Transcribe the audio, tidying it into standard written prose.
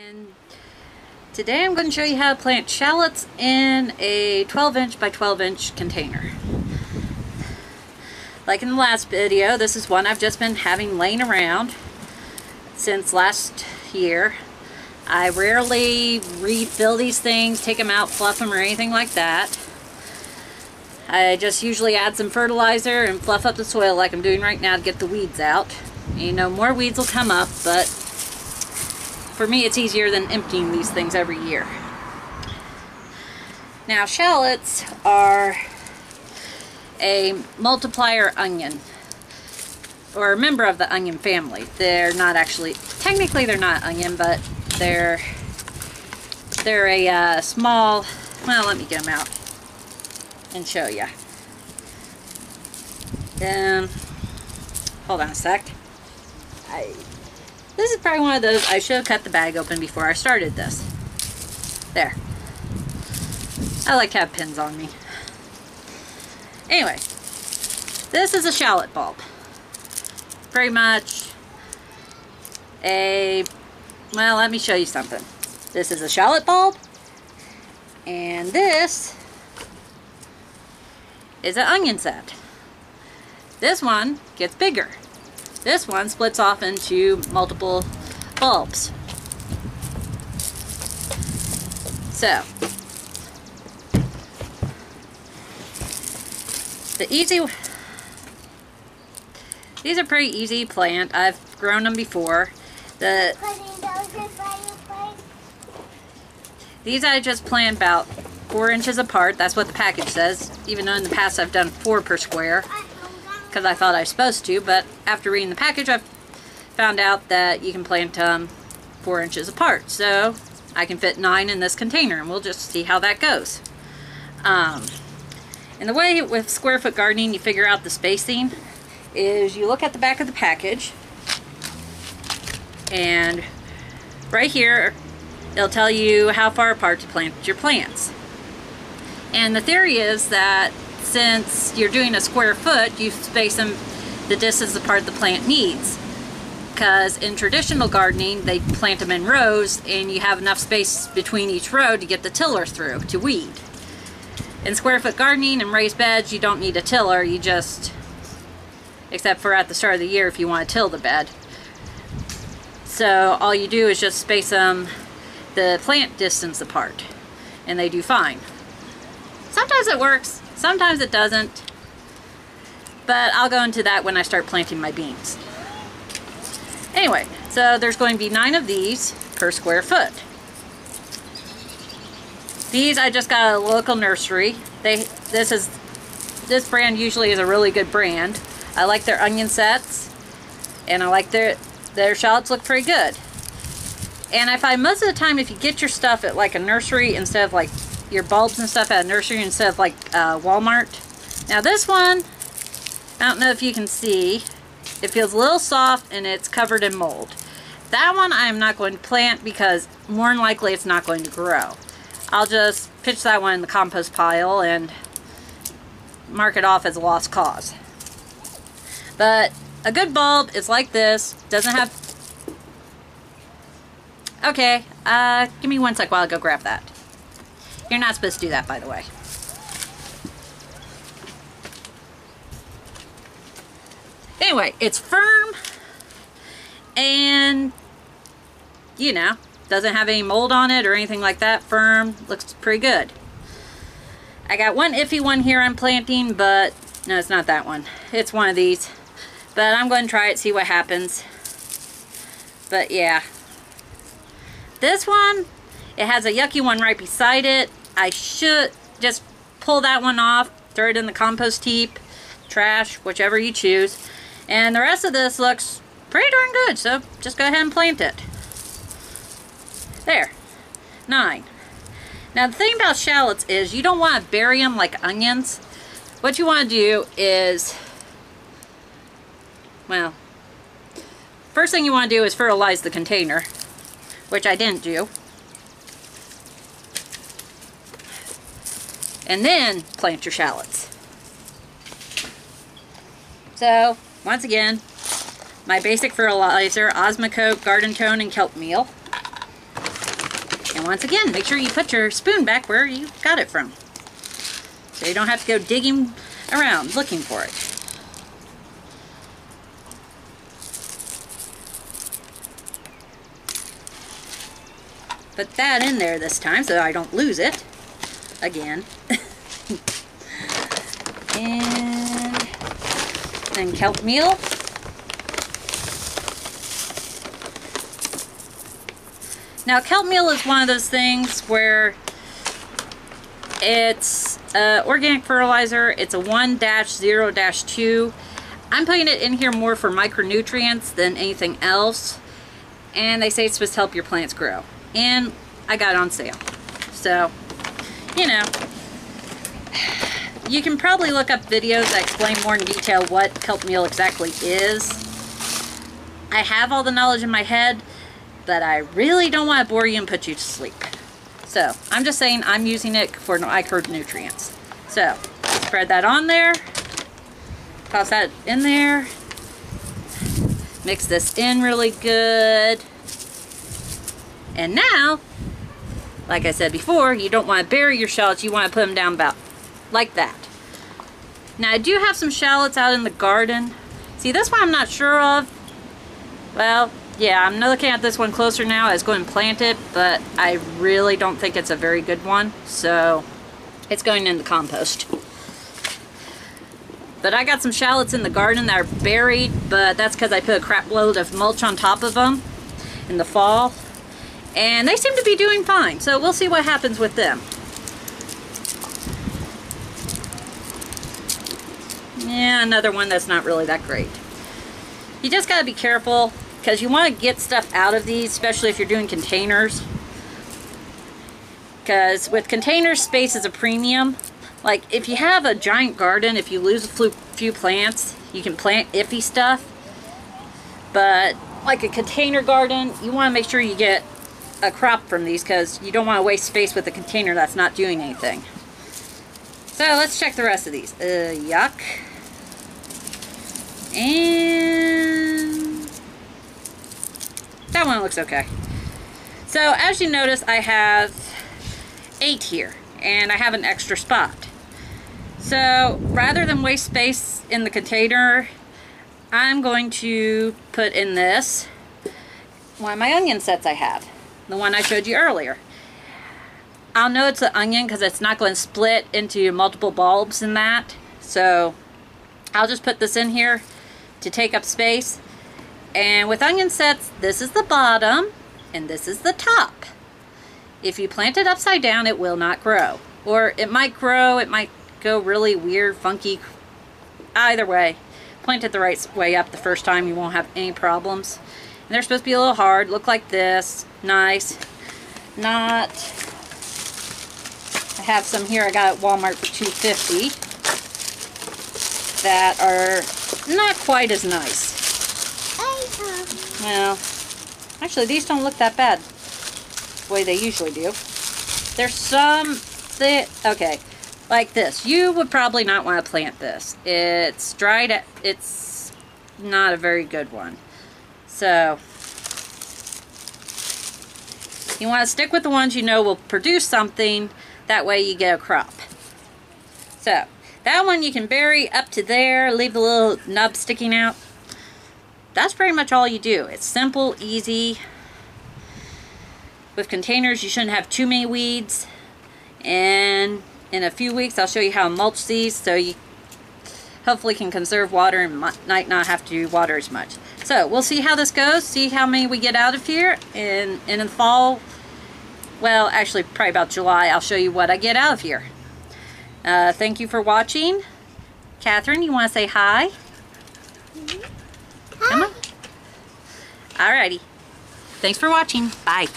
And today I'm going to show you how to plant shallots in a 12-inch by 12-inch container. Like in the last video, this is one I've just been having laying around since last year. I rarely refill these things, take them out, fluff them, or anything like that. I just usually add some fertilizer and fluff up the soil like I'm doing right now to get the weeds out. You know, more weeds will come up, but for me it's easier than emptying these things every year. Now, shallots are a multiplier onion, or a member of the onion family. They're not actually, technically they're not onion, but they're a small, well, let me get them out and show you. Hold on a sec. This is probably one of those, I should have cut the bag open before I started this. There. I like to have pins on me. Anyway, this is a shallot bulb. Pretty much well, let me show you something. This is a shallot bulb, and this is an onion set. This one gets bigger. This one splits off into multiple bulbs. So, these are pretty easy to plant. I've grown them before. These I just plant about 4 inches apart. That's what the package says, even though in the past I've done 4 per square because I thought I was supposed to, but after reading the package I've found out that you can plant them 4 inches apart. So I can fit 9 in this container, and we'll just see how that goes. And the way with square foot gardening you figure out the spacing is you look at the back of the package, and right here it'll tell you how far apart to plant your plants. And the theory is that since you're doing a square foot, you space them the distance apart the plant needs. Because in traditional gardening, they plant them in rows, and you have enough space between each row to get the tiller through to weed. In square foot gardening and raised beds, you don't need a tiller. You just, except for at the start of the year if you want to till the bed. So all you do is just space them the plant distance apart, and they do fine. Sometimes it works, sometimes it doesn't, but I'll go into that when I start planting my beans. Anyway, so there's going to be 9 of these per square foot. These I just got at a local nursery. This brand usually is a really good brand. I like their onion sets, and I like their shallots look pretty good. And I find most of the time if you get your stuff at like a nursery instead of like your bulbs and stuff at a nursery instead of like Walmart. Now this one, I don't know if you can see, it feels a little soft and it's covered in mold. That one I am not going to plant because more than likely it's not going to grow. I'll just pitch that one in the compost pile and mark it off as a lost cause. But a good bulb is like this, doesn't have... Okay, give me 1 sec while I go grab that. You're not supposed to do that, by the way. Anyway, it's firm and, you know, doesn't have any mold on it or anything like that. Firm, looks pretty good. I got one iffy one here I'm planting, but no, it's not that one. It's one of these. But I'm going to try it, see what happens. But yeah. This one, it has a yucky one right beside it. I should just pull that one off, throw it in the compost heap, trash, whichever you choose. And the rest of this looks pretty darn good, so just go ahead and plant it. There, 9. Now the thing about shallots is you don't want to bury them like onions. What you want to do is, well, first thing you want to do is fertilize the container, which I didn't do. And then plant your shallots. So, once again, my basic fertilizer, Osmocote, Garden Tone, and Kelp Meal. once again, make sure you put your spoon back where you got it from, so you don't have to go digging around looking for it. Put that in there this time so I don't lose it again. And then kelp meal. Now kelp meal is one of those things where it's organic fertilizer. It's a 1-0-2. I'm putting it in here more for micronutrients than anything else. And they say it's supposed to help your plants grow. And I got it on sale. So, you know, you can probably look up videos that explain more in detail what kelp meal exactly is. I have all the knowledge in my head, but I really don't want to bore you and put you to sleep. So, I'm just saying I'm using it for micronutrients. So, spread that on there. Toss that in there. Mix this in really good. And now, like I said before, you don't want to bury your shallots, you want to put them down about like that. Now I do have some shallots out in the garden. See, this one I'm not sure of. Well, yeah, I'm looking at this one closer now. I was going to plant it, but I really don't think it's a very good one. So it's going in the compost. But I got some shallots in the garden that are buried, but that's because I put a crap load of mulch on top of them in the fall. And they seem to be doing fine, so we'll see what happens with them. Yeah, another one that's not really that great. You just gotta be careful, because you want to get stuff out of these, especially if you're doing containers. Because with containers, space is a premium. Like, if you have a giant garden, if you lose a few plants, you can plant iffy stuff. But, like a container garden, you want to make sure you get a crop from these, because you don't want to waste space with a container that's not doing anything. So let's check the rest of these. Yuck. And that one looks okay. So as you notice, I have 8 here, and I have an extra spot. So rather than waste space in the container, I'm going to put in this one of my onion sets I have. The one I showed you earlier. I'll know it's an onion because it's not going to split into multiple bulbs in that. So I'll just put this in here to take up space. And with onion sets, this is the bottom and this is the top. If you plant it upside down, it will not grow. Or it might grow, it might go really weird, funky. Either way, plant it the right way up the first time, you won't have any problems. And they're supposed to be a little hard, look like this, nice. Not, I have some here I got at Walmart for $2.50 that are not quite as nice. Well, actually these don't look that bad the way they usually do. There's some that, okay, like this. You would probably not want to plant this. It's dried, it's not a very good one. So, you want to stick with the ones you know will produce something, that way you get a crop. So, that one you can bury up to there, leave the little nub sticking out. That's pretty much all you do. It's simple, easy. With containers, you shouldn't have too many weeds. And in a few weeks, I'll show you how to mulch these so you hopefully can conserve water and might not have to water as much. So we'll see how this goes, see how many we get out of here, and in the fall, well, actually probably about July, I'll show you what I get out of here. Thank you for watching. Catherine, you want to say hi? Come on. Alrighty. Thanks for watching. Bye.